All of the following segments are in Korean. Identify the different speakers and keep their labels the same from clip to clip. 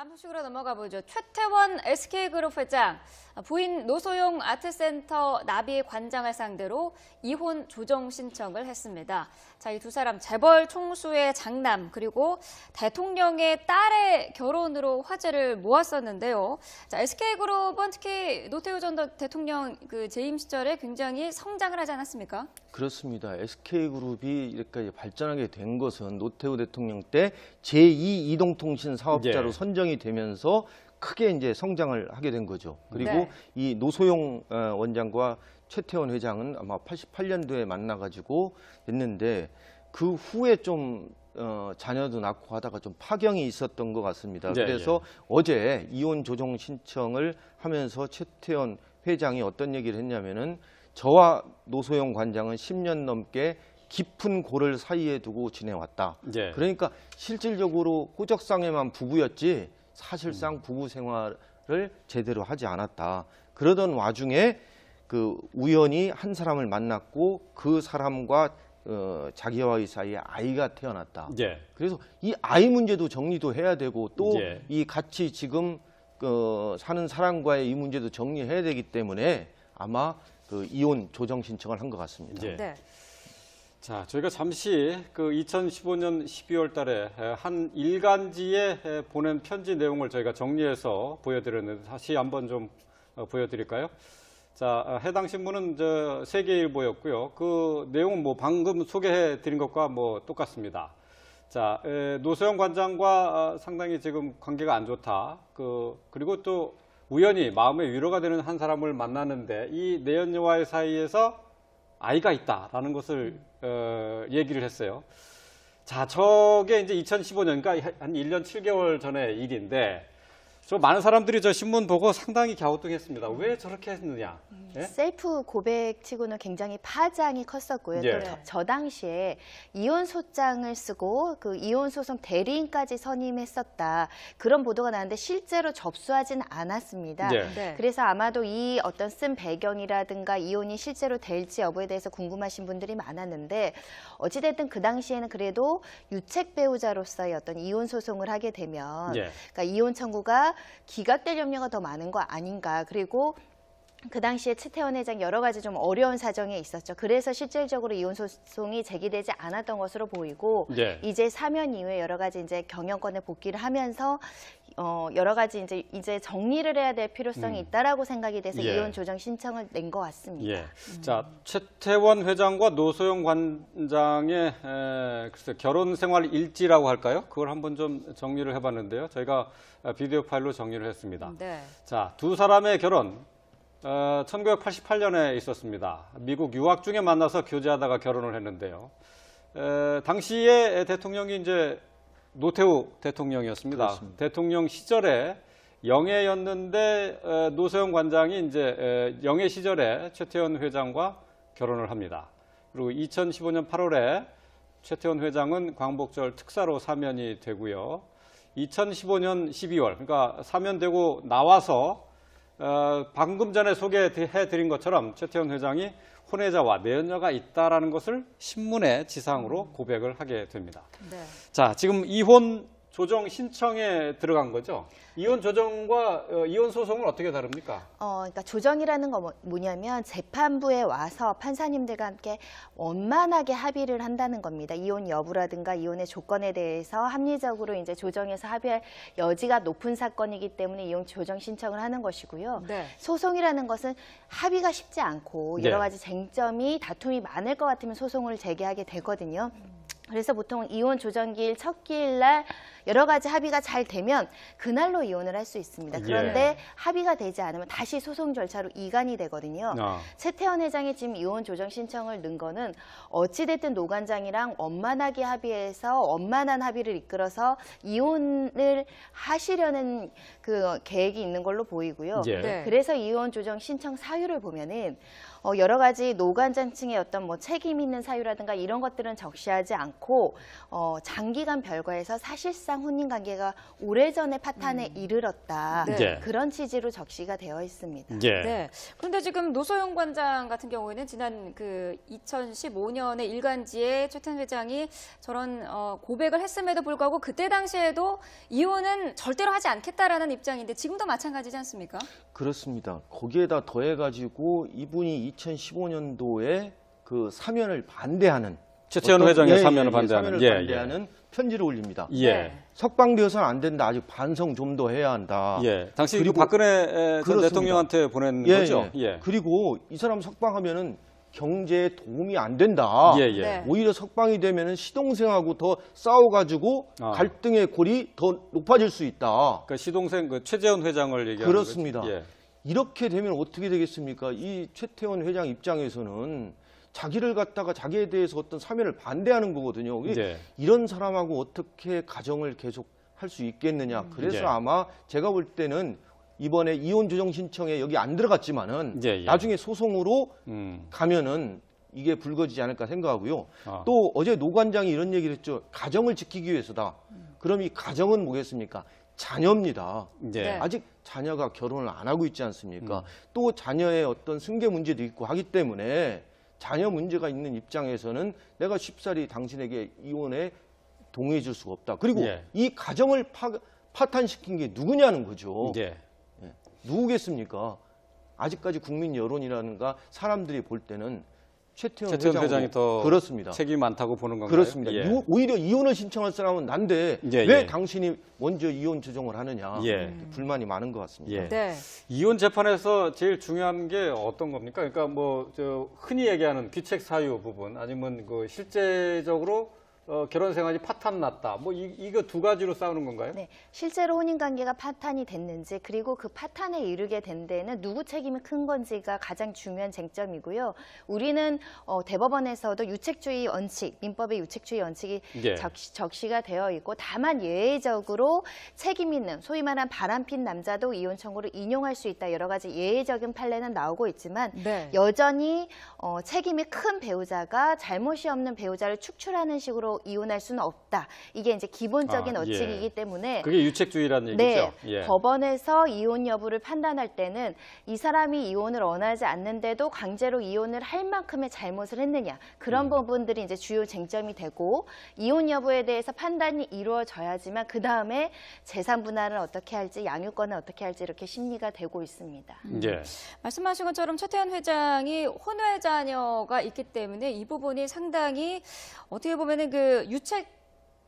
Speaker 1: 다음 소식으로 넘어가 보죠. 최태원 SK그룹 회장, 부인 노소용 아트센터 나비 관장을 상대로 이혼 조정 신청을 했습니다. 자, 이 두 사람 재벌 총수의 장남 그리고 대통령의 딸의 결혼으로 화제를 모았었는데요. 자, SK그룹은 특히 노태우 전 대통령 재임 시절에 굉장히 성장을 하지 않았습니까?
Speaker 2: 그렇습니다. SK그룹이 이렇게 발전하게 된 것은 노태우 대통령 때 제2 이동통신 사업자로 선정이 되면서 크게 이제 성장을 하게 된 거죠. 그리고 이 노소용 원장과 최태원 회장은 아마 88년도에 만나가지고 됐는데 그 후에 좀 자녀도 낳고 하다가 좀 파경이 있었던 것 같습니다. 그래서 어제 이혼 조정 신청을 하면서 최태원 회장이 어떤 얘기를 했냐면은 저와 노소용 관장은 10년 넘게 깊은 고를 사이에 두고 지내왔다. 그러니까 실질적으로 호적상에만 부부였지 사실상 부부 생활을 제대로 하지 않았다. 그러던 와중에 그 우연히 한 사람을 만났고 그 사람과 자기와의 사이에 아이가 태어났다. 그래서 이 아이 문제도 정리도 해야 되고 또 이 같이 지금 사는 사람과의 이 문제도 정리해야 되기 때문에 아마 그 이혼 조정 신청을 한 것 같습니다.
Speaker 3: 자, 저희가 잠시 그 2015년 12월 달에 한 일간지에 보낸 편지 내용을 저희가 정리해서 보여드렸는데 다시 한번 좀 보여드릴까요? 자, 해당 신문은 세계일보였고요. 그 내용은 뭐 방금 소개해드린 것과 뭐 똑같습니다. 자, 노소영 관장과 상당히 지금 관계가 안 좋다. 그리고 또 우연히 마음의 위로가 되는 한 사람을 만나는데 이 내연녀와의 사이에서 아이가 있다라는 것을 얘기를 했어요. 자, 저게 이제 2015년, 그러니까 한 1년 7개월 전의 일인데, 저 많은 사람들이 저 신문 보고 상당히 갸우뚱했습니다. 왜 저렇게 했느냐?
Speaker 4: 셀프 고백치고는 굉장히 파장이 컸었고요. 또 저 당시에 이혼 소장을 쓰고 그 이혼 소송 대리인까지 선임했었다. 그런 보도가 나왔는데 실제로 접수하진 않았습니다. 그래서 아마도 이 어떤 쓴 배경이라든가 이혼이 실제로 될지 여부에 대해서 궁금하신 분들이 많았는데 어찌됐든 그 당시에는 그래도 유책 배우자로서의 어떤 이혼 소송을 하게 되면 그러니까 이혼 청구가 기각될 염려가 더 많은 거 아닌가. 그리고 그 당시에 최태원 회장 여러 가지 좀 어려운 사정에 있었죠. 그래서 실질적으로 이혼 소송이 제기되지 않았던 것으로 보이고 이제 사면 이후에 여러 가지 이제 경영권에 복귀를 하면서 여러 가지 이제 정리를 해야 될 필요성이 있다라고 생각이 돼서 이혼 조정 신청을 낸 것 같습니다.
Speaker 3: 자, 최태원 회장과 노소영 관장의 글쎄 결혼 생활 일지라고 할까요? 그걸 한번 좀 정리를 해봤는데요. 저희가 비디오 파일로 정리를 했습니다. 자, 두 사람의 결혼 1988년에 있었습니다. 미국 유학 중에 만나서 교제하다가 결혼을 했는데요. 당시에 대통령이 이제 노태우 대통령이었습니다. 그렇습니다. 대통령 시절에 영예였는데 노소영 관장이 이제 영예 시절에 최태원 회장과 결혼을 합니다. 그리고 2015년 8월에 최태원 회장은 광복절 특사로 사면이 되고요. 2015년 12월, 그러니까 사면되고 나와서 방금 전에 소개해드린 것처럼 최태원 회장이 혼외자와 내연녀가 있다라는 것을 신문의 지상으로 고백을 하게 됩니다. 자, 지금 이혼 조정 신청에 들어간 거죠? 이혼 조정과 이혼 소송은 어떻게 다릅니까?
Speaker 4: 그러니까 조정이라는 거 뭐냐면 재판부에 와서 판사님들과 함께 원만하게 합의를 한다는 겁니다. 이혼 여부라든가 이혼의 조건에 대해서 합리적으로 이제 조정해서 합의할 여지가 높은 사건이기 때문에 이혼 조정 신청을 하는 것이고요. 소송이라는 것은 합의가 쉽지 않고 여러 가지 쟁점이 다툼이 많을 것 같으면 소송을 제기하게 되거든요. 그래서 보통 이혼 조정기일 첫 기일 날 여러 가지 합의가 잘 되면 그날로 이혼을 할 수 있습니다. 그런데 합의가 되지 않으면 다시 소송 절차로 이관이 되거든요. 최태원 회장이 지금 이혼 조정 신청을 넣은 거는 어찌됐든 노 관장이랑 원만하게 합의해서 원만한 합의를 이끌어서 이혼을 하시려는 그 계획이 있는 걸로 보이고요. 그래서 이혼 조정 신청 사유를 보면은 여러 가지 노 관장 층의 어떤 뭐 책임 있는 사유라든가 이런 것들은 적시하지 않고 않고 장기간 별거해서 사실상 혼인 관계가 오래전에 파탄에 이르렀다.
Speaker 1: 네.
Speaker 4: 그런 취지로 적시가 되어 있습니다.
Speaker 3: 예.
Speaker 1: 네. 그런데 지금 노소영 관장 같은 경우에는 지난 그 2015년에 일간지에 최태원 회장이 저런 고백을 했음에도 불구하고 그때 당시에도 이혼은 절대로 하지 않겠다라는 입장인데 지금도 마찬가지지 않습니까?
Speaker 2: 그렇습니다. 거기에다 더해가지고 이분이 2015년도에 그 사면을 반대하는
Speaker 3: 최태원 회장의 사면을 반대하는
Speaker 2: 사면을 반대하는 편지를 올립니다.
Speaker 3: 예.
Speaker 1: 네.
Speaker 2: 석방되어서는 안 된다. 아직 반성 좀 더 해야 한다.
Speaker 3: 예. 당시
Speaker 2: 그리고-
Speaker 3: 그 박근혜 전
Speaker 2: 그렇습니다.
Speaker 3: 대통령한테 보낸
Speaker 2: 예,
Speaker 3: 거죠.
Speaker 2: 예.
Speaker 3: 예.
Speaker 2: 그리고 이 사람 석방하면은 경제에 도움이 안 된다.
Speaker 3: 예, 예.
Speaker 1: 네.
Speaker 2: 오히려 석방이 되면은 시동생하고 더 싸워가지고
Speaker 3: 아.
Speaker 2: 갈등의 골이 더 높아질 수 있다.
Speaker 3: 그 시동생 그 최재원 회장을 얘기하는
Speaker 2: 그렇습니다.
Speaker 3: 거죠. 예.
Speaker 2: 이렇게 되면 어떻게 되겠습니까? 이 최태원 회장 입장에서는 자기를 갖다가 자기에 대해서 어떤 사면을 반대하는 거거든요.
Speaker 3: 네.
Speaker 2: 이런 사람하고 어떻게 가정을 계속 할 수 있겠느냐. 그래서
Speaker 3: 예.
Speaker 2: 아마 제가 볼 때는 이번에 이혼 조정 신청에 여기 안 들어갔지만은
Speaker 3: 예, 예.
Speaker 2: 나중에 소송으로
Speaker 3: 음.
Speaker 2: 가면은 이게 불거지지 않을까 생각하고요.
Speaker 3: 아.
Speaker 2: 또 어제 노 관장이 이런 얘기를 했죠. 가정을 지키기 위해서다. 그럼 이 가정은 뭐겠습니까? 자녀입니다.
Speaker 3: 예.
Speaker 1: 네.
Speaker 2: 아직 자녀가 결혼을 안 하고 있지 않습니까? 또 자녀의 어떤 승계 문제도 있고 하기 때문에 자녀 문제가 있는 입장에서는 내가 쉽사리 당신에게 이혼에 동의해 줄 수가 없다. 그리고
Speaker 3: 예.
Speaker 2: 이 가정을 파탄시킨 게 누구냐는 거죠.
Speaker 3: 예.
Speaker 2: 누구겠습니까? 아직까지 국민 여론이라는가 사람들이 볼 때는 최태원
Speaker 3: 최태원 회장이
Speaker 2: 회장으로-
Speaker 3: 더
Speaker 2: 그렇습니다.
Speaker 3: 책임이 많다고 보는 건가요?
Speaker 2: 그렇습니다.
Speaker 3: 예.
Speaker 2: 오히려 이혼을 신청할 사람은 난데
Speaker 3: 예,
Speaker 2: 왜
Speaker 3: 예.
Speaker 2: 당신이 먼저 이혼 조정을 하느냐.
Speaker 3: 예.
Speaker 2: 불만이 많은 것 같습니다.
Speaker 3: 예.
Speaker 1: 네.
Speaker 3: 이혼 재판에서 제일 중요한 게 어떤 겁니까? 그러니까 뭐 저 흔히 얘기하는 귀책 사유 부분 아니면 그 실제적으로 결혼 생활이 파탄 났다. 뭐 이거 두 가지로 싸우는 건가요?
Speaker 4: 네, 실제로 혼인 관계가 파탄이 됐는지 그리고 그 파탄에 이르게 된 데는 누구 책임이 큰 건지가 가장 중요한 쟁점이고요. 우리는 대법원에서도 유책주의 원칙, 민법의 유책주의 원칙이
Speaker 3: 예.
Speaker 4: 적시가 되어 있고 다만 예외적으로 책임 있는 소위 말한 바람핀 남자도 이혼 청구를 인용할 수 있다. 여러 가지 예외적인 판례는 나오고 있지만
Speaker 1: 네.
Speaker 4: 여전히 책임이 큰 배우자가 잘못이 없는 배우자를 축출하는 식으로 이혼할 수는 없다. 이게 이제 기본적인
Speaker 3: 아, 예.
Speaker 4: 원칙이기 때문에
Speaker 3: 그게 유책주의라는
Speaker 4: 네,
Speaker 3: 얘기죠. 예.
Speaker 4: 법원에서 이혼 여부를 판단할 때는 이 사람이 이혼을 원하지 않는데도 강제로 이혼을 할 만큼의 잘못을 했느냐 그런 부분들이 이제 주요 쟁점이 되고 이혼 여부에 대해서 판단이 이루어져야지만 그 다음에 재산 분할을 어떻게 할지 양육권을 어떻게 할지 이렇게 심리가 되고 있습니다.
Speaker 3: 예.
Speaker 1: 말씀하신 것처럼 최태원 회장이 혼외 자녀가 있기 때문에 이 부분이 상당히 어떻게 보면은 그 유책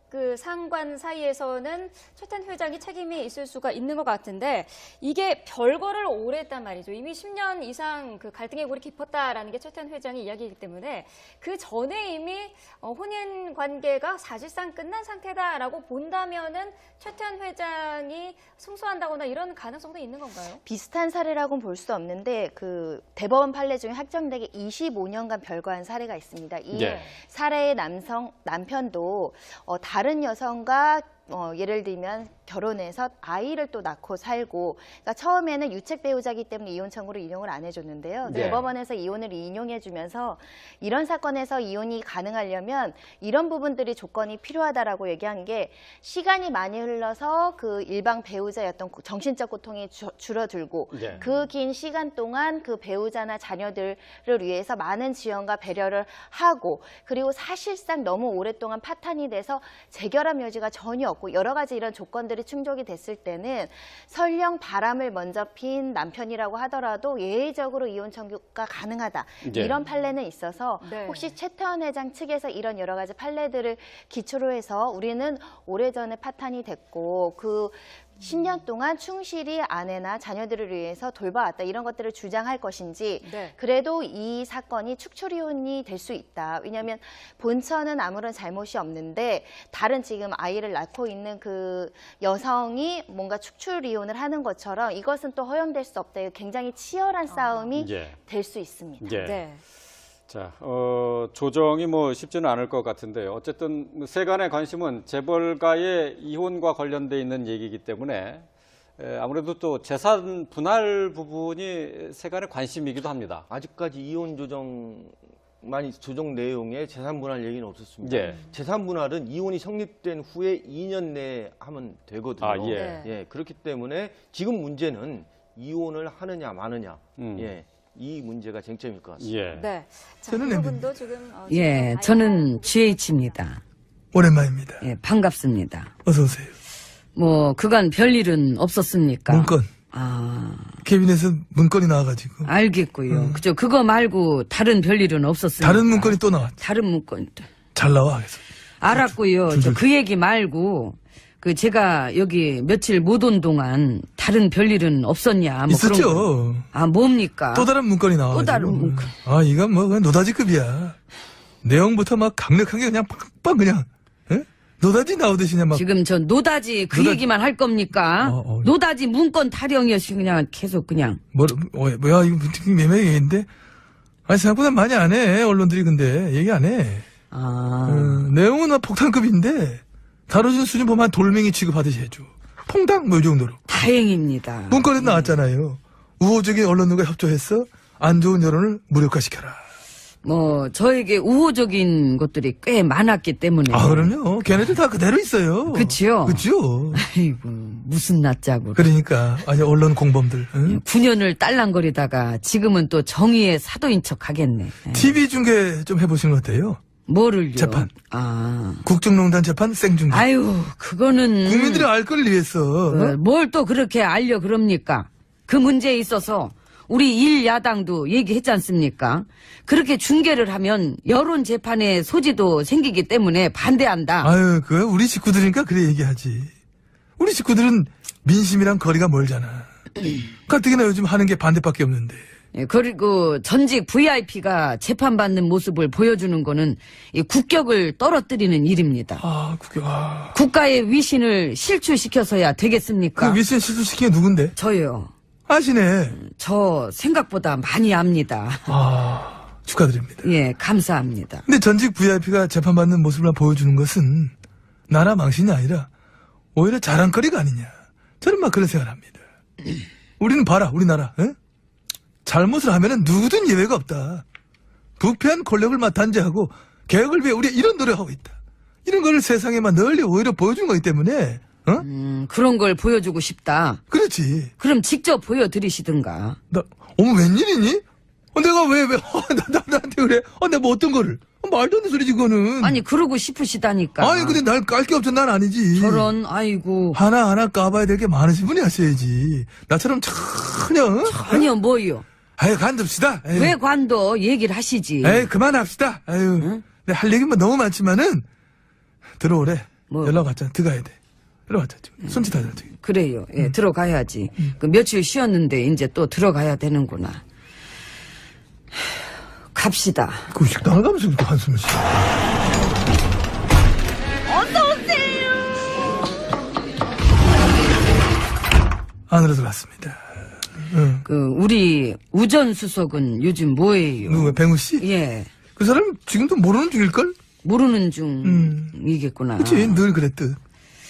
Speaker 1: 그 상관 사이에서는 최태원 회장이 책임이 있을 수가 있는 것 같은데 이게 별거를 오래 했단 말이죠. 이미 10년 이상 그 갈등의 골이 깊었다라는 게 최태원 회장의 이야기이기 때문에 그 전에 이미 혼인 관계가 사실상 끝난 상태다라고 본다면은 최태원 회장이 승소한다거나 이런 가능성도 있는 건가요?
Speaker 4: 비슷한 사례라고는 볼 수 없는데 그 대법원 판례 중에 확정되게 25년간 별거한 사례가 있습니다. 이
Speaker 3: 네.
Speaker 4: 사례의 남편도 다른 여성과 예를 들면 결혼해서 아이를 또 낳고 살고 그러니까 처음에는 유책 배우자이기 때문에 이혼 청구를 인용을 안 해줬는데요.
Speaker 3: 네.
Speaker 4: 대법원에서 이혼을 인용해주면서 이런 사건에서 이혼이 가능하려면 이런 부분들이 조건이 필요하다라고 얘기한 게 시간이 많이 흘러서 그 일방 배우자였던 정신적 고통이 줄어들고
Speaker 3: 네.
Speaker 4: 그 긴 시간 동안 그 배우자나 자녀들을 위해서 많은 지원과 배려를 하고 그리고 사실상 너무 오랫동안 파탄이 돼서 재결합 여지가 전혀 없고 여러 가지 이런 조건들이 충족이 됐을 때는 설령 바람을 먼저 핀 남편이라고 하더라도 예외적으로 이혼 청구가 가능하다.
Speaker 3: 네.
Speaker 4: 이런 판례는 있어서
Speaker 1: 네.
Speaker 4: 혹시 최태원 회장 측에서 이런 여러 가지 판례들을 기초로 해서 우리는 오래전에 파탄이 됐고 그 10년 동안 충실히 아내나 자녀들을 위해서 돌봐왔다 이런 것들을 주장할 것인지
Speaker 1: 네.
Speaker 4: 그래도 이 사건이 축출 이혼이 될 수 있다. 왜냐하면 본처는 아무런 잘못이 없는데 다른 지금 아이를 낳고 있는 그 여성이 뭔가 축출 이혼을 하는 것처럼 이것은 또 허용될 수 없다. 굉장히 치열한 싸움이
Speaker 3: 예.
Speaker 4: 될 수 있습니다.
Speaker 3: 예.
Speaker 1: 네.
Speaker 3: 자, 조정이 뭐 쉽지는 않을 것 같은데요. 어쨌든 세간의 관심은 재벌가의 이혼과 관련돼 있는 얘기이기 때문에 아무래도 또 재산 분할 부분이 세간의 관심이기도 합니다.
Speaker 2: 아직까지 이혼 조정 조정 내용에 재산 분할 얘기는 없었습니다.
Speaker 3: 예.
Speaker 2: 재산 분할은 이혼이 성립된 후에 2년 내에 하면 되거든요.
Speaker 3: 아, 예.
Speaker 1: 네.
Speaker 2: 예, 그렇기 때문에 지금 문제는 이혼을 하느냐 마느냐.
Speaker 3: 음.
Speaker 2: 예, 이 문제가 쟁점일 것 같습니다.
Speaker 3: 예.
Speaker 1: 네. 자,
Speaker 5: 저는
Speaker 1: 이 부분도 지금
Speaker 5: 예, 저는 GH입니다.
Speaker 6: 오랜만입니다.
Speaker 5: 예, 반갑습니다.
Speaker 6: 어서 오세요.
Speaker 5: 뭐 그간 별일은 없었습니까?
Speaker 6: 문건.
Speaker 5: 아,
Speaker 6: 캐비넷에서 문건이 나와가지고
Speaker 5: 알겠고요. 그죠. 그거 말고 다른 별일은 없었습니까?
Speaker 6: 다른 문건이 또 나왔죠.
Speaker 5: 다른 문건.
Speaker 6: 잘 나와. 그래서.
Speaker 5: 알았고요. 저 그 얘기 말고 그 제가 여기 며칠 못 온 동안 다른 별일은 없었냐? 뭐 그런 거.
Speaker 6: 있었죠.
Speaker 5: 아, 뭡니까?
Speaker 6: 또 다른 문건이 나와가지고.
Speaker 5: 또 다른 문건.
Speaker 6: 아, 이건 뭐 그냥 노다지급이야. 내용부터 막 강력하게 그냥 팍팍 그냥 예? 노다지 나오듯이 그냥 막.
Speaker 5: 지금 저 노다지 그 얘기만 할 겁니까? 노다지 문건 타령이었지 그냥 계속 그냥.
Speaker 6: 뭐야 이거 매매 얘기인데. 아니 생각보다 많이 안 해. 언론들이 근데 얘기 안 해. 내용은 막 폭탄급인데 다뤄준 수준 보면 한 돌멩이 취급하듯이 해줘. 퐁당 뭐 이 정도로.
Speaker 5: 다행입니다.
Speaker 6: 문건에 나왔잖아요. 우호적인 언론들과 협조해서 안 좋은 여론을 무력화시켜라.
Speaker 5: 뭐 저에게 우호적인 것들이 꽤 많았기 때문에.
Speaker 6: 아, 그럼요. 걔네들 다 그대로 있어요.
Speaker 5: 그치요?
Speaker 6: 그치요.
Speaker 5: 아이고 무슨 낯짝으로.
Speaker 6: 그러니까 아니 언론 공범들. 응?
Speaker 5: 9년을 딸랑거리다가 지금은 또 정의의 사도인 척 하겠네.
Speaker 6: TV 중계 좀 해보시는 거 어때요?
Speaker 5: 뭐를요?
Speaker 6: 재판.
Speaker 5: 아.
Speaker 6: 국정농단 재판 생중계.
Speaker 5: 아유, 그거는.
Speaker 6: 국민들이 알 걸 위해서.
Speaker 5: 뭘 또 그렇게 알려 그럽니까? 그 문제에 있어서 우리 일야당도 얘기했지 않습니까? 그렇게 중계를 하면 여론 재판의 소지도 생기기 때문에 반대한다.
Speaker 6: 아유, 그 우리 식구들이니까 그래 얘기하지. 우리 식구들은 민심이랑 거리가 멀잖아. 가뜩이나 요즘 하는 게 반대밖에 없는데.
Speaker 5: 예, 그리고 전직 VIP가 재판받는 모습을 보여주는 거는 이 국격을 떨어뜨리는 일입니다.
Speaker 6: 아, 국가.
Speaker 5: 국가의 위신을 실추시켜서야 되겠습니까?
Speaker 6: 그 미션 실수시킨 게 누군데?
Speaker 5: 저요.
Speaker 6: 아시네.
Speaker 5: 저 생각보다 많이 압니다.
Speaker 6: 아, 축하드립니다.
Speaker 5: 예, 감사합니다.
Speaker 6: 근데 전직 VIP가 재판받는 모습을 보여주는 것은 나라 망신이 아니라 오히려 자랑거리가 아니냐. 저는 막 그런 생각을 합니다. 우리는 봐라, 우리나라. 에? 잘못을 하면은 누구든 예외가 없다. 부패한 권력을 단죄하고 개혁을 위해 우리가 이런 노력하고 있다. 이런 걸 세상에만 널리 오히려 보여주는 거기 때문에
Speaker 5: 그런 걸 보여주고 싶다.
Speaker 6: 그렇지.
Speaker 5: 그럼 직접 보여드리시든가.
Speaker 6: 어머 웬일이니? 내가 왜 나한테 그래? 내가 뭐 어떤 거를? 말도 안 되는 소리지 그거는.
Speaker 5: 아니 그러고 싶으시다니까.
Speaker 6: 아니 근데 날 깔 게 없잖아. 난 아니지.
Speaker 5: 저런 아이고.
Speaker 6: 하나하나 까봐야 될 게 많으신 분이 하셔야지. 나처럼
Speaker 5: 전혀 뭐요.
Speaker 6: 아유 관둡시다. 에이.
Speaker 5: 왜 관둬 얘기를 하시지.
Speaker 6: 에이 그만합시다. 아유
Speaker 5: 응?
Speaker 6: 내가 할 얘기만 너무 많지만은 들어오래.
Speaker 5: 뭐?
Speaker 6: 연락 왔잖아. 들어가야 돼. 들어가자. 손짓하자.
Speaker 5: 그래요. 예, 들어가야지. 그 며칠 쉬었는데 이제 또 들어가야 되는구나. 갑시다.
Speaker 6: 그 식당을 가면서 이렇게 한숨을 쉬어. 안으로 들어갔습니다. 응.
Speaker 5: 그 우리 우전 수석은 요즘 뭐예요?
Speaker 6: 누구 백우 씨?
Speaker 5: 예.
Speaker 6: 그 사람 지금도 모르는 중일걸?
Speaker 5: 모르는 중이겠구나.
Speaker 6: 그치 늘 그랬듯.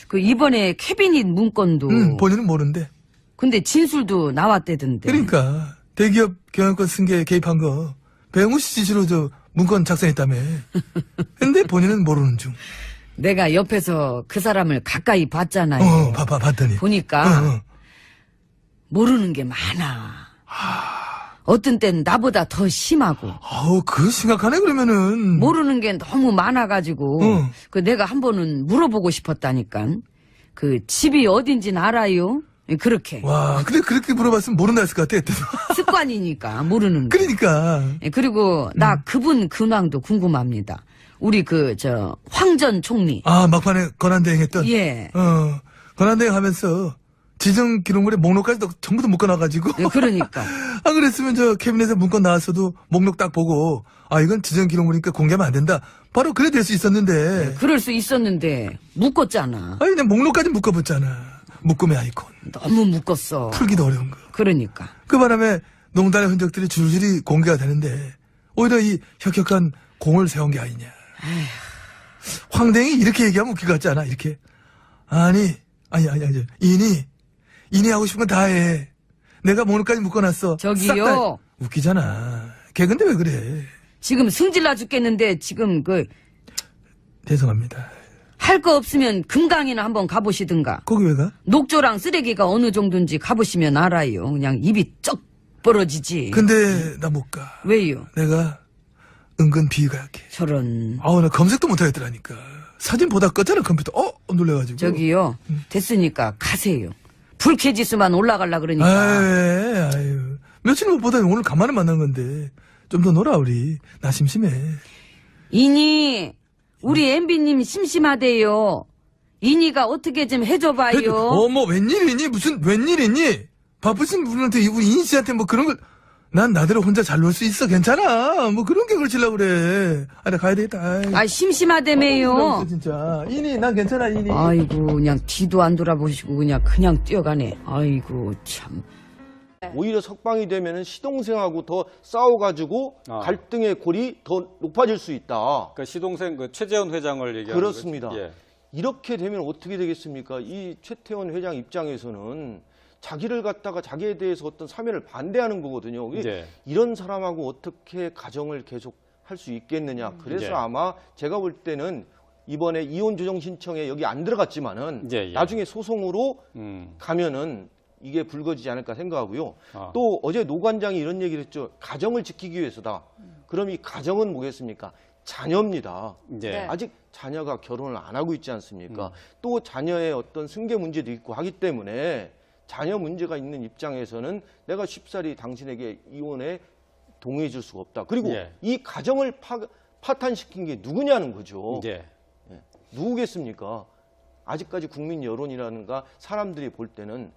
Speaker 5: 그 이번에 캐비닛 문건도.
Speaker 6: 본인은 모른대.
Speaker 5: 근데 진술도 나왔대던데.
Speaker 6: 그러니까 대기업 경영권 승계에 개입한 거 백우 씨 지시로 저 문건 작성했다며. 근데 본인은 모르는 중.
Speaker 5: 내가 옆에서 그 사람을 가까이 봤잖아요.
Speaker 6: 봤더니.
Speaker 5: 보니까 모르는 게 많아. 어떤 땐 나보다 더 심하고.
Speaker 6: 아우, 그거 심각하네, 그러면은.
Speaker 5: 모르는 게 너무 많아가지고. 그 내가 한 번은 물어보고 싶었다니까. 그 집이 어딘진 알아요? 그렇게.
Speaker 6: 와, 근데 그렇게 물어봤으면 모른다 했을 것 같아.
Speaker 5: 습관이니까 모르는 거.
Speaker 6: 그러니까.
Speaker 5: 그리고 나 그분 근황도 궁금합니다. 우리 황전 총리.
Speaker 6: 아, 막판에 권한대행했던.
Speaker 5: 예.
Speaker 6: 권한대행 하면서 지정 기록물에 목록까지 전부 다 묶어놔가지고.
Speaker 5: 그러니까.
Speaker 6: 안 그랬으면 저 캐비넷에 문건 나왔어도 목록 딱 보고, 아, 이건 지정 기록물이니까 공개하면 안 된다. 바로 그래 될 수 있었는데.
Speaker 5: 그럴 수 있었는데, 묶었잖아.
Speaker 6: 아니, 그냥 목록까지 묶어봤잖아. 묶음의 아이콘.
Speaker 5: 너무 묶었어.
Speaker 6: 풀기도 어려운 거.
Speaker 5: 그러니까.
Speaker 6: 그 바람에 농단의 흔적들이 줄줄이 공개가 되는데, 오히려 이 혁혁한 공을 세운 게 아니냐. 황댕이 이렇게 얘기하면 웃길 것 같지 않아? 이렇게. 아니. 인이 하고 싶은 건 다 해. 내가 목록까지 묶어놨어.
Speaker 5: 저기요.
Speaker 6: 웃기잖아. 개근데 왜 그래?
Speaker 5: 지금 승질나 죽겠는데 지금
Speaker 6: 죄송합니다.
Speaker 5: 할 거 없으면 금강이나 한번 가보시든가.
Speaker 6: 거기 왜 가?
Speaker 5: 녹조랑 쓰레기가 어느 정도인지 가보시면 알아요. 그냥 입이 쩍 벌어지지.
Speaker 6: 근데 나 못 가.
Speaker 5: 왜요?
Speaker 6: 내가 은근 비위가 약해.
Speaker 5: 저런.
Speaker 6: 아우 나 검색도 못하겠더라니까. 사진 보다 껐잖아 컴퓨터. 놀래가지고.
Speaker 5: 저기요. 됐으니까 가세요. 불쾌지수만 올라가려 그러니까.
Speaker 6: 아유. 며칠 못 보다니 오늘 간만에 만난 건데. 좀 더 놀아 우리. 나 심심해.
Speaker 5: 이니 우리 엠비님 심심하대요. 이니가 어떻게 좀 해줘봐요.
Speaker 6: 어머 웬일이니? 무슨 웬일이니? 바쁘신 분한테 우리 이인 씨한테 뭐 그런 걸. 난 나대로 혼자 잘 놀 수 있어. 괜찮아. 뭐 그런 게 걸치려고 그래. 나 가야 되겠다.
Speaker 5: 아 심심하다며요.
Speaker 6: 진짜. 이니 난 괜찮아 이니.
Speaker 5: 아이고 그냥 뒤도 안 돌아보시고 그냥 뛰어가네. 아이고 참.
Speaker 2: 오히려 석방이 되면은 시동생하고 더 싸워가지고 갈등의 골이 더 높아질 수 있다.
Speaker 3: 그 시동생 그 최재원 회장을 얘기하는
Speaker 2: 그렇습니다.
Speaker 3: 거죠? 예.
Speaker 2: 이렇게 되면 어떻게 되겠습니까? 이 최태원 회장 입장에서는 자기를 갖다가 자기에 대해서 어떤 사면을 반대하는 거거든요.
Speaker 3: 예.
Speaker 2: 이런 사람하고 어떻게 가정을 계속 할 수 있겠느냐. 그래서
Speaker 3: 예.
Speaker 2: 아마 제가 볼 때는 이번에 이혼 조정 신청에 여기 안 들어갔지만은
Speaker 3: 예.
Speaker 2: 나중에 소송으로 가면은 이게 불거지지 않을까 생각하고요. 또 어제 노 관장이 이런 얘기를 했죠. 가정을 지키기 위해서다. 그럼 이 가정은 뭐겠습니까? 자녀입니다.
Speaker 3: 예.
Speaker 2: 아직 자녀가 결혼을 안 하고 있지 않습니까? 또 자녀의 어떤 승계 문제도 있고 하기 때문에 자녀 문제가 있는 입장에서는 내가 쉽사리 당신에게 이혼에 동의해 줄 수가 없다. 그리고
Speaker 3: 예.
Speaker 2: 이 가정을 파탄시킨 게 누구냐는 거죠.
Speaker 3: 예.
Speaker 2: 누구겠습니까? 아직까지 국민 여론이라는가 사람들이 볼 때는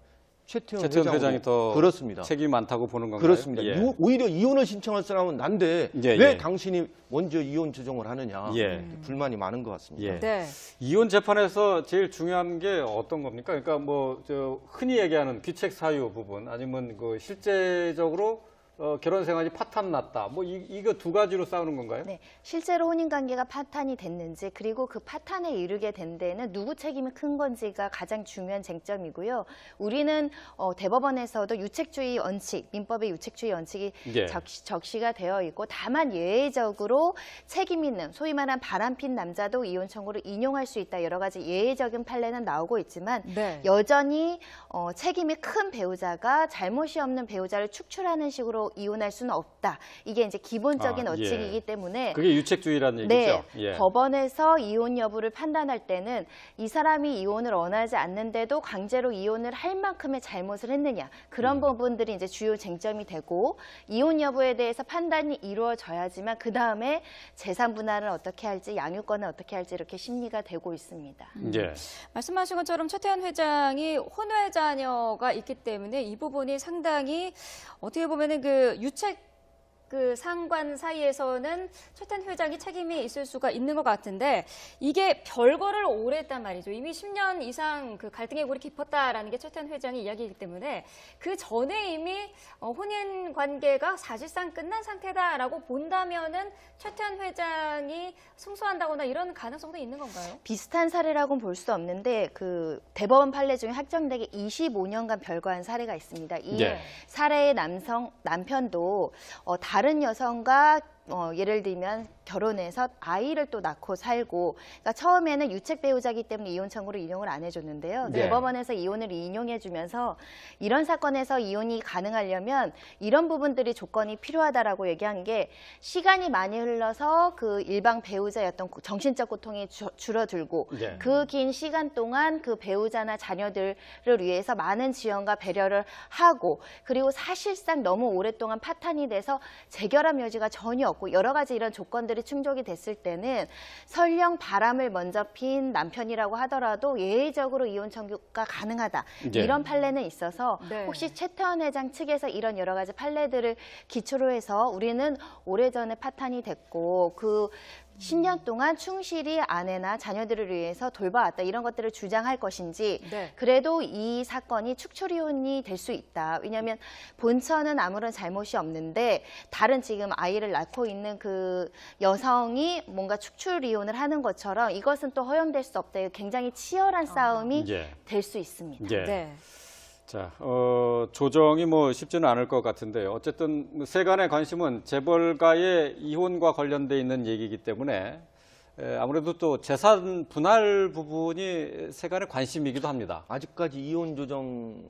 Speaker 2: 최태원
Speaker 3: 회장이 더
Speaker 2: 그렇습니다.
Speaker 3: 책임이 많다고 보는 건가요?
Speaker 2: 그렇습니다.
Speaker 3: 예.
Speaker 2: 오히려 이혼을 신청할 사람은 난데
Speaker 3: 예,
Speaker 2: 왜
Speaker 3: 예.
Speaker 2: 당신이 먼저 이혼 조정을 하느냐.
Speaker 3: 예.
Speaker 2: 불만이 많은 것 같습니다.
Speaker 3: 예.
Speaker 1: 네.
Speaker 3: 이혼 재판에서 제일 중요한 게 어떤 겁니까? 그러니까 흔히 얘기하는 귀책 사유 부분 아니면 그 실제적으로 결혼 생활이 파탄 났다. 이거 두 가지로 싸우는 건가요?
Speaker 4: 네, 실제로 혼인관계가 파탄이 됐는지 그리고 그 파탄에 이르게 된 데는 누구 책임이 큰 건지가 가장 중요한 쟁점이고요. 우리는 대법원에서도 유책주의 원칙, 민법의 유책주의 원칙이
Speaker 3: 예.
Speaker 4: 적시가 되어 있고 다만 예외적으로 책임 있는 소위 말한 바람핀 남자도 이혼 청구를 인용할 수 있다. 여러 가지 예외적인 판례는 나오고 있지만
Speaker 1: 네.
Speaker 4: 여전히 책임이 큰 배우자가 잘못이 없는 배우자를 축출하는 식으로 이혼할 수는 없다. 이게 이제 기본적인 원칙이기 때문에
Speaker 3: 그게 유책주의라는
Speaker 4: 네,
Speaker 3: 얘기죠. 예.
Speaker 4: 법원에서 이혼 여부를 판단할 때는 이 사람이 이혼을 원하지 않는데도 강제로 이혼을 할 만큼의 잘못을 했느냐 그런 부분들이 이제 주요 쟁점이 되고 이혼 여부에 대해서 판단이 이루어져야지만 그 다음에 재산 분할을 어떻게 할지 양육권을 어떻게 할지 이렇게 심리가 되고 있습니다.
Speaker 3: 예.
Speaker 1: 말씀하신 것처럼 최태원 회장이 혼외 자녀가 있기 때문에 이 부분이 상당히 어떻게 보면은 유책 상관 사이에서는 최태원 회장이 책임이 있을 수가 있는 것 같은데 이게 별거를 오래 했단 말이죠. 이미 10년 이상 갈등의 골이 깊었다라는 게 최태원 회장의 이야기이기 때문에 그 전에 이미 혼인 관계가 사실상 끝난 상태다라고 본다면은 최태원 회장이 승소한다거나 이런 가능성도 있는 건가요?
Speaker 4: 비슷한 사례라고는 볼 수 없는데 그 대법원 판례 중에 확정되게 25년간 별거한 사례가 있습니다. 이
Speaker 3: 예.
Speaker 4: 사례의 남편도 다른 여성과 예를 들면 결혼해서 아이를 또 낳고 살고 그러니까 처음에는 유책 배우자이기 때문에 이혼 청구를 인용을 안 해줬는데요.
Speaker 3: 네.
Speaker 4: 대법원에서 이혼을 인용해주면서 이런 사건에서 이혼이 가능하려면 이런 부분들이 조건이 필요하다라고 얘기한 게 시간이 많이 흘러서 그 일방 배우자였던 정신적 고통이 줄어들고
Speaker 3: 네.
Speaker 4: 그 긴 시간 동안 그 배우자나 자녀들을 위해서 많은 지원과 배려를 하고 그리고 사실상 너무 오랫동안 파탄이 돼서 재결합 여지가 전혀 없고 여러 가지 이런 조건들이 충족이 됐을 때는 설령 바람을 먼저 핀 남편이라고 하더라도 예외적으로 이혼 청구가 가능하다.
Speaker 3: 네.
Speaker 4: 이런 판례는 있어서
Speaker 1: 네.
Speaker 4: 혹시 최태원 회장 측에서 이런 여러 가지 판례들을 기초로 해서 우리는 오래전에 파탄이 됐고 그 10년 동안 충실히 아내나 자녀들을 위해서 돌봐왔다 이런 것들을 주장할 것인지
Speaker 1: 네.
Speaker 4: 그래도 이 사건이 축출이혼이 될 수 있다. 왜냐하면 본처는 아무런 잘못이 없는데 다른 지금 아이를 낳고 있는 그 여성이 뭔가 축출이혼을 하는 것처럼 이것은 또 허용될 수 없다. 굉장히 치열한 싸움이
Speaker 3: 예.
Speaker 4: 될 수 있습니다.
Speaker 3: 예.
Speaker 1: 네.
Speaker 3: 자, 조정이 뭐 쉽지는 않을 것 같은데요. 어쨌든 세간의 관심은 재벌가의 이혼과 관련돼 있는 얘기이기 때문에 아무래도 또 재산 분할 부분이 세간의 관심이기도 합니다.
Speaker 2: 아직까지 이혼 조정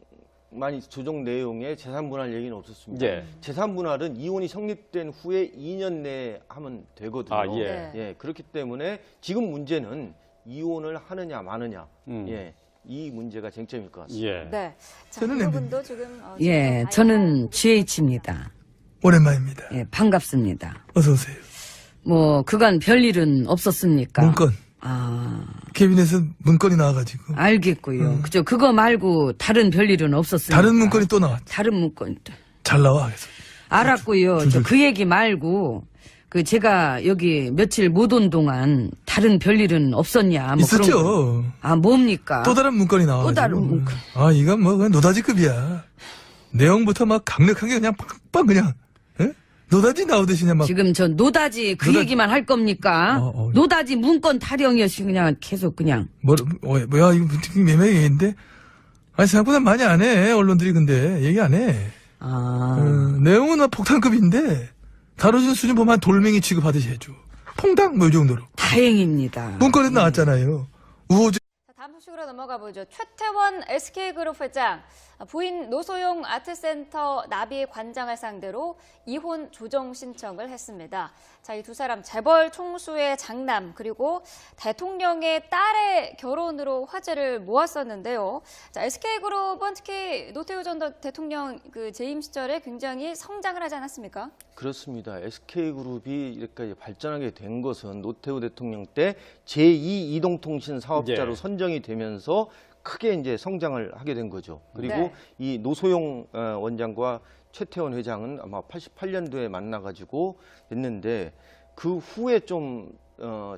Speaker 2: 내용에 재산 분할 얘기는 없었습니다.
Speaker 3: 예.
Speaker 2: 재산 분할은 이혼이 성립된 후에 2년 내에 하면 되거든요.
Speaker 3: 아, 예.
Speaker 1: 네.
Speaker 2: 예, 그렇기 때문에 지금 문제는 이혼을 하느냐 마느냐.
Speaker 3: 음.
Speaker 2: 예, 이 문제가 쟁점일 것 같습니다.
Speaker 3: 예.
Speaker 1: 네. 자,
Speaker 6: 저는
Speaker 1: 그 부분도 지금
Speaker 5: 예, 저는 GH입니다.
Speaker 6: 오랜만입니다.
Speaker 5: 예, 반갑습니다.
Speaker 6: 어서 오세요.
Speaker 5: 뭐 그간 별일은 없었습니까?
Speaker 6: 문건.
Speaker 5: 아,
Speaker 6: 캐비넷에서 문건이 나와가지고
Speaker 5: 알겠고요. 그죠? 그거 말고 다른 별일은 없었습니까?
Speaker 6: 다른 문건이 또 나왔죠.
Speaker 5: 다른 문건.
Speaker 6: 잘 나와 계속.
Speaker 5: 알았고요. 저 그 얘기 말고 그 제가 여기 며칠 못 온 동안 다른 별일은 없었냐? 뭐 그런 거.
Speaker 6: 있었죠.
Speaker 5: 아, 뭡니까?
Speaker 6: 또 다른 문건이 나와가지고.
Speaker 5: 또 다른 문건.
Speaker 6: 아, 이건 뭐 그냥 노다지급이야. 내용부터 막 강력하게 그냥 빵빵 그냥 예? 노다지 나오듯이 그냥 막.
Speaker 5: 지금 저 노다지 그 얘기만 할 겁니까? 노다지 문건 타령이었지 그냥 계속 그냥.
Speaker 6: 뭐야 이거 매매 얘기인데. 아니 생각보다 많이 안 해 언론들이 근데 얘기 안 해.
Speaker 5: 아,
Speaker 6: 내용은 막 폭탄급인데 다뤄주는 수준 보면 한 돌멩이 취급하듯이 해줘. 퐁당 뭐 이 정도로.
Speaker 5: 다행입니다.
Speaker 6: 문건에 나왔잖아요. 우호적.
Speaker 1: 자, 다음 소식으로 넘어가 보죠. 최태원 SK그룹 회장, 부인 노소용 아트센터 나비 관장을 상대로 이혼 조정 신청을 했습니다. 자, 이 두 사람 재벌 총수의 장남 그리고 대통령의 딸의 결혼으로 화제를 모았었는데요. 자, SK그룹은 특히 노태우 전 대통령 그 재임 시절에 굉장히 성장을 하지 않았습니까?
Speaker 2: 그렇습니다. SK그룹이 이렇게 발전하게 된 것은 노태우 대통령 때 제2 이동통신 사업자로
Speaker 3: 예.
Speaker 2: 선정이 되면서 크게 이제 성장을 하게 된 거죠. 그리고
Speaker 1: 네.
Speaker 2: 이 노소용 원장과 최태원 회장은 아마 88년도에 만나가지고 됐는데 그 후에 좀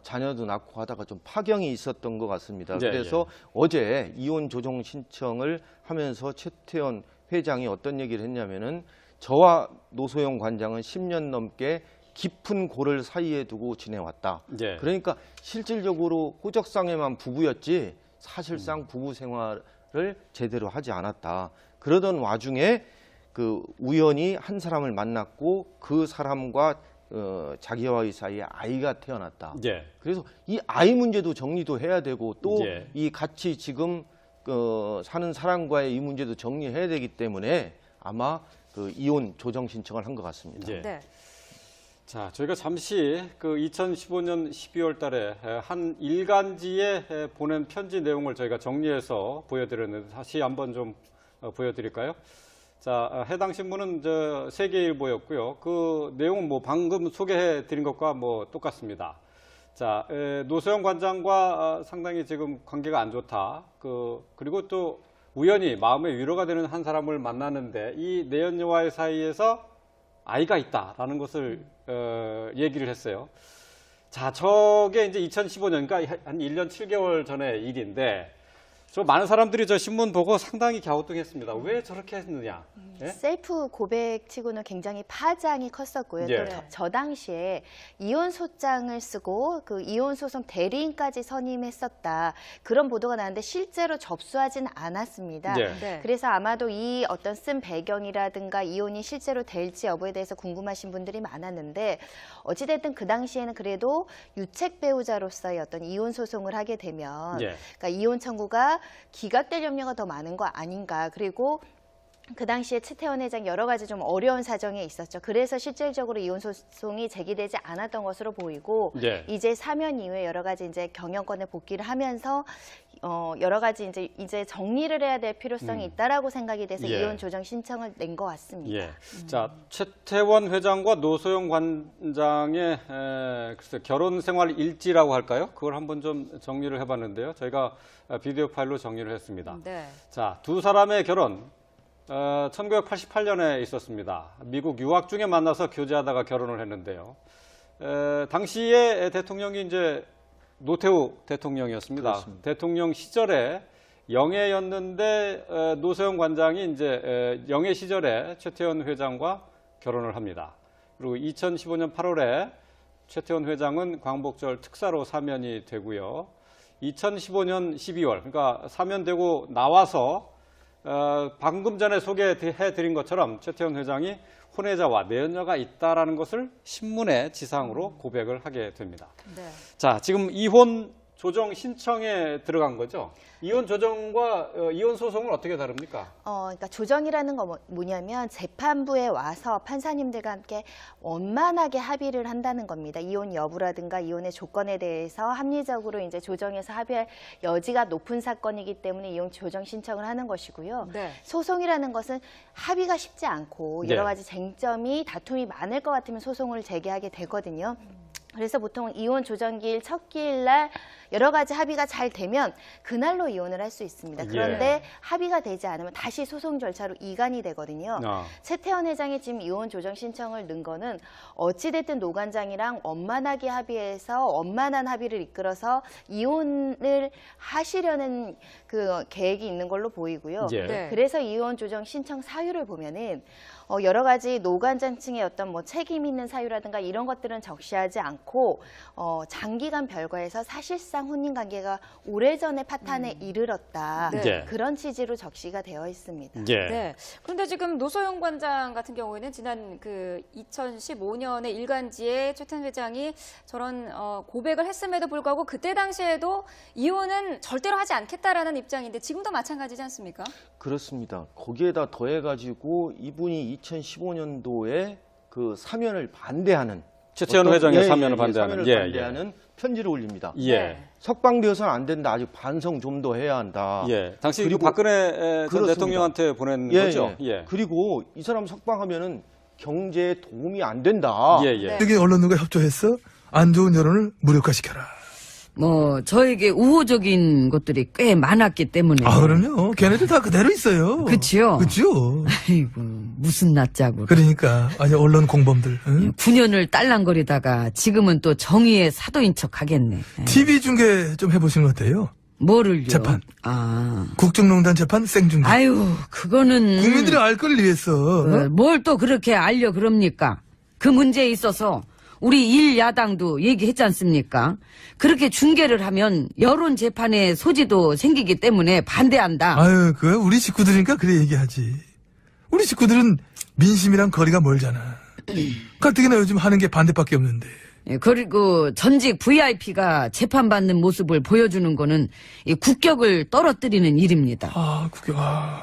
Speaker 2: 자녀도 낳고 하다가 좀 파경이 있었던 것 같습니다.
Speaker 3: 예,
Speaker 2: 그래서 어제 이혼 조정 신청을 하면서 최태원 회장이 어떤 얘기를 했냐면은 저와 노소용 관장은 10년 넘게 깊은 고를 사이에 두고 지내왔다.
Speaker 3: 예.
Speaker 2: 그러니까 실질적으로 호적상에만 부부였지 사실상 부부 생활을 제대로 하지 않았다. 그러던 와중에 그 우연히 한 사람을 만났고 그 사람과 자기와의 사이에 아이가 태어났다.
Speaker 3: 예.
Speaker 2: 그래서 이 아이 문제도 정리도 해야 되고 또
Speaker 3: 예.
Speaker 2: 이 같이 지금 사는 사람과의 이 문제도 정리해야 되기 때문에 아마 그 이혼 조정 신청을 한 것 같습니다.
Speaker 3: 예.
Speaker 1: 네.
Speaker 3: 자, 저희가 잠시 그 2015년 12월 달에 한 일간지에 보낸 편지 내용을 저희가 정리해서 보여드렸는데 다시 한번 좀 보여드릴까요? 자, 해당 신문은 저 세계일보였고요. 그 내용은 뭐 방금 소개해드린 것과 뭐 똑같습니다. 자, 노소영 관장과 상당히 지금 관계가 안 좋다. 그리고 또 우연히 마음의 위로가 되는 한 사람을 만나는데 이 내연녀와의 사이에서 아이가 있다라는 것을 얘기를 했어요. 자, 저게 이제 2015년, 그러니까 한 1년 7개월 전의 일인데, 저 많은 사람들이 저 신문 보고 상당히 갸우뚱했습니다. 왜 저렇게 했느냐? 예?
Speaker 4: 셀프 고백치고는 굉장히 파장이 컸었고요.
Speaker 3: 예.
Speaker 4: 또 저 당시에 이혼소장을 쓰고 그 이혼소송 대리인까지 선임했었다. 그런 보도가 나왔는데 실제로 접수하진 않았습니다.
Speaker 3: 예.
Speaker 1: 네.
Speaker 4: 그래서 아마도 이 어떤 쓴 배경이라든가 이혼이 실제로 될지 여부에 대해서 궁금하신 분들이 많았는데 어찌됐든 그 당시에는 그래도 유책 배우자로서의 어떤 이혼 소송을 하게 되면
Speaker 3: 예.
Speaker 4: 그러니까 이혼 청구가 기각될 염려가 더 많은 거 아닌가. 그리고 그 당시에 최태원 회장 여러 가지 좀 어려운 사정에 있었죠. 그래서 실질적으로 이혼 소송이 제기되지 않았던 것으로 보이고
Speaker 3: 예.
Speaker 4: 이제 사면 이후에 여러 가지 이제 경영권에 복귀를 하면서 여러 가지 이제 정리를 해야 될 필요성이 있다라고 생각이 돼서
Speaker 3: 예.
Speaker 4: 이혼 조정 신청을 낸 것 같습니다.
Speaker 3: 예. 자, 최태원 회장과 노소영 관장의 글쎄 결혼 생활 일지라고 할까요? 그걸 한번 좀 정리를 해봤는데요. 저희가 비디오 파일로 정리를 했습니다.
Speaker 1: 네.
Speaker 3: 자, 두 사람의 결혼 1988년에 있었습니다. 미국 유학 중에 만나서 교제하다가 결혼을 했는데요. 당시에 대통령이 이제 노태우 대통령이었습니다.
Speaker 2: 그렇습니다.
Speaker 3: 대통령 시절에 영예였는데 노소영 관장이 이제 영예 시절에 최태원 회장과 결혼을 합니다. 그리고 2015년 8월에 최태원 회장은 광복절 특사로 사면이 되고요. 2015년 12월, 그러니까 사면되고 나와서 방금 전에 소개해드린 것처럼 최태원 회장이 혼외자와 내연녀가 있다라는 것을 신문의 지상으로 고백을 하게 됩니다.
Speaker 1: 네.
Speaker 3: 자, 지금 이혼 조정 신청에 들어간 거죠? 이혼 조정과 이혼 소송은 어떻게 다릅니까?
Speaker 4: 그러니까 조정이라는 거 뭐냐면 재판부에 와서 판사님들과 함께 원만하게 합의를 한다는 겁니다. 이혼 여부라든가 이혼의 조건에 대해서 합리적으로 이제 조정해서 합의할 여지가 높은 사건이기 때문에 이혼 조정 신청을 하는 것이고요.
Speaker 1: 네.
Speaker 4: 소송이라는 것은 합의가 쉽지 않고
Speaker 3: 네.
Speaker 4: 여러 가지 쟁점이 다툼이 많을 것 같으면 소송을 제기하게 되거든요. 그래서 보통 이혼 조정기일 첫 기일 날 여러 가지 합의가 잘 되면 그날로 이혼을 할 수 있습니다. 그런데
Speaker 3: 예.
Speaker 4: 합의가 되지 않으면 다시 소송 절차로 이관이 되거든요. 최태원 회장이 지금 이혼 조정 신청을 넣은 거는 어찌됐든 노관장이랑 원만하게 합의해서 원만한 합의를 이끌어서 이혼을 하시려는 그 계획이 있는 걸로 보이고요.
Speaker 3: 예.
Speaker 1: 네.
Speaker 4: 그래서 이혼 조정 신청 사유를 보면은 여러 가지 노관장 층의 어떤 뭐 책임 있는 사유라든가 이런 것들은 적시하지 않고 장기간 별거해서 사실상 혼인 관계가 오래전에 파탄에 이르렀다.
Speaker 1: 네.
Speaker 3: 예.
Speaker 4: 그런 취지로 적시가 되어 있습니다.
Speaker 3: 예.
Speaker 1: 네. 그런데 지금 노소영 관장 같은 경우에는 지난 그 2015년에 일간지에 최태원 회장이 저런 고백을 했음에도 불구하고 그때 당시에도 이혼은 절대로 하지 않겠다라는 입장인데 지금도 마찬가지지 않습니까?
Speaker 2: 그렇습니다. 거기에다 더해가지고 이분이 2015년도에 그 사면을 반대하는
Speaker 3: 최태원 회장의 사면을 반대하는
Speaker 2: 사면을 반대하는 편지를 올립니다.
Speaker 3: 예.
Speaker 1: 네.
Speaker 2: 석방되어서는 안 된다. 아직 반성 좀 더 해야 한다.
Speaker 3: 예. 당시
Speaker 2: 그리고-
Speaker 3: 박근혜 전
Speaker 2: 그렇습니다.
Speaker 3: 대통령한테 보낸
Speaker 2: 예,
Speaker 3: 거죠?
Speaker 2: 예. 그리고 이 사람 석방하면은 경제에 도움이 안 된다.
Speaker 3: 예, 예.
Speaker 1: 네.
Speaker 6: 여기 언론들과 협조해서 안 좋은 여론을 무력화시켜라.
Speaker 5: 뭐 저에게 우호적인 것들이 꽤 많았기 때문에.
Speaker 6: 아, 그럼요. 걔네들 다 그대로 있어요.
Speaker 5: 그치요?
Speaker 6: 그죠.
Speaker 5: 아이고 무슨 낯짝으로.
Speaker 6: 그러니까 아니 언론 공범들. 응?
Speaker 5: 9년을 딸랑거리다가 지금은 또 정의의 사도인 척 하겠네.
Speaker 6: TV 중계 좀 해보시는 거 어때요?
Speaker 5: 뭐를요?
Speaker 6: 재판.
Speaker 5: 아.
Speaker 6: 국정농단 재판 생중계.
Speaker 5: 아유, 그거는.
Speaker 6: 국민들의 알 거를 위해서. 어?
Speaker 5: 뭘 또 그렇게 알려 그럽니까? 그 문제에 있어서 우리 일야당도 얘기했지 않습니까? 그렇게 중계를 하면 여론 재판의 소지도 생기기 때문에 반대한다.
Speaker 6: 아유, 그 우리 식구들이니까 그래 얘기하지. 우리 식구들은 민심이랑 거리가 멀잖아. 가뜩이나 요즘 하는 게 반대밖에 없는데.
Speaker 5: 예, 그리고 전직 VIP가 재판받는 모습을 보여주는 거는 이 국격을 떨어뜨리는 일입니다.
Speaker 6: 아, 국경.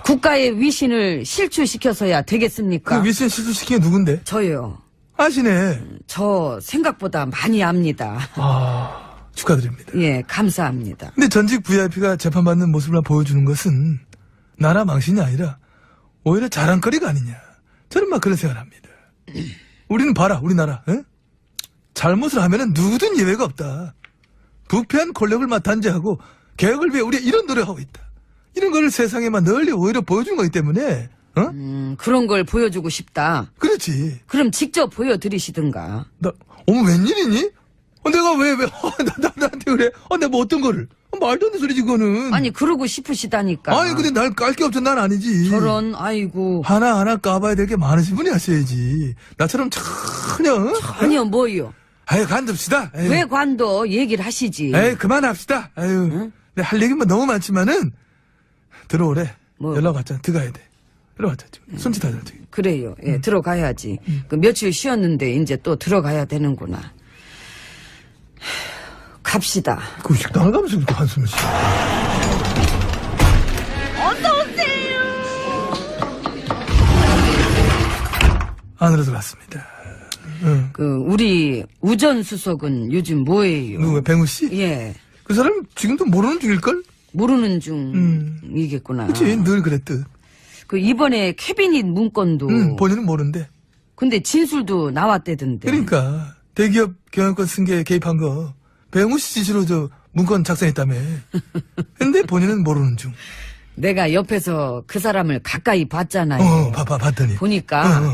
Speaker 5: 국가의 위신을 실추시켜서야 되겠습니까?
Speaker 6: 그 위신 실수시킨 게 누군데?
Speaker 5: 저요.
Speaker 6: 아시네.
Speaker 5: 저 생각보다 많이 압니다.
Speaker 6: 아, 축하드립니다.
Speaker 5: 예, 감사합니다.
Speaker 6: 근데 전직 VIP가 재판받는 모습을 보여주는 것은 나라 망신이 아니라 오히려 자랑거리가 아니냐. 저는 막 그런 생각을 합니다. 우리는 봐라, 우리나라. 에? 잘못을 하면은 누구든 예외가 없다. 부패한 권력을 단죄하고 개혁을 위해 우리가 이런 노력하고 있다. 이런 걸 세상에만 널리 오히려 보여주는 거기 때문에, 어?
Speaker 5: 그런 걸 보여주고 싶다.
Speaker 6: 그렇지.
Speaker 5: 그럼 직접 보여드리시든가.
Speaker 6: 어머, 웬일이니? 내가 왜, 나한테 그래? 내가 뭐 어떤 거를? 말도 안 되는 소리지, 그거는.
Speaker 5: 아니, 그러고 싶으시다니까.
Speaker 6: 아니, 근데 날 깔 게 없잖아, 난 아니지.
Speaker 5: 저런, 아이고.
Speaker 6: 하나하나 까봐야 될 게 많으신 분이 하셔야지. 나처럼 전혀.
Speaker 5: 아니요, 뭐요.
Speaker 6: 아유, 간둡시다. 에이.
Speaker 5: 왜 관도 얘기를 하시지?
Speaker 6: 에이, 그만합시다. 아유. 내 할 얘기는 뭐 너무 많지만은, 들어오래.
Speaker 5: 뭐.
Speaker 6: 연락 왔잖아. 들어가야 돼. 들어가자. 손짓하자, 지금.
Speaker 5: 그래요. 예, 들어가야지. 그 며칠 쉬었는데 이제 또 들어가야 되는구나. 갑시다.
Speaker 6: 그 식당을 가면서 이렇게 한숨을 쉬어. 안으로 들어갔습니다. 응.
Speaker 5: 그 우리 우전수석은 요즘 뭐예요?
Speaker 6: 누구야, 백우 씨?
Speaker 5: 예,
Speaker 6: 그 사람 지금도 모르는 중일걸?
Speaker 5: 모르는 중이겠구나.
Speaker 6: 그치, 늘 그랬듯.
Speaker 5: 그 이번에 캐비닛 문건도.
Speaker 6: 본인은 모르는데.
Speaker 5: 근데 진술도 나왔대던데.
Speaker 6: 그러니까, 대기업 경영권 승계에 개입한 거, 백우 씨 지시로 저 문건 작성했다며. 근데 본인은 모르는 중.
Speaker 5: 내가 옆에서 그 사람을 가까이 봤잖아요.
Speaker 6: 봤더니.
Speaker 5: 보니까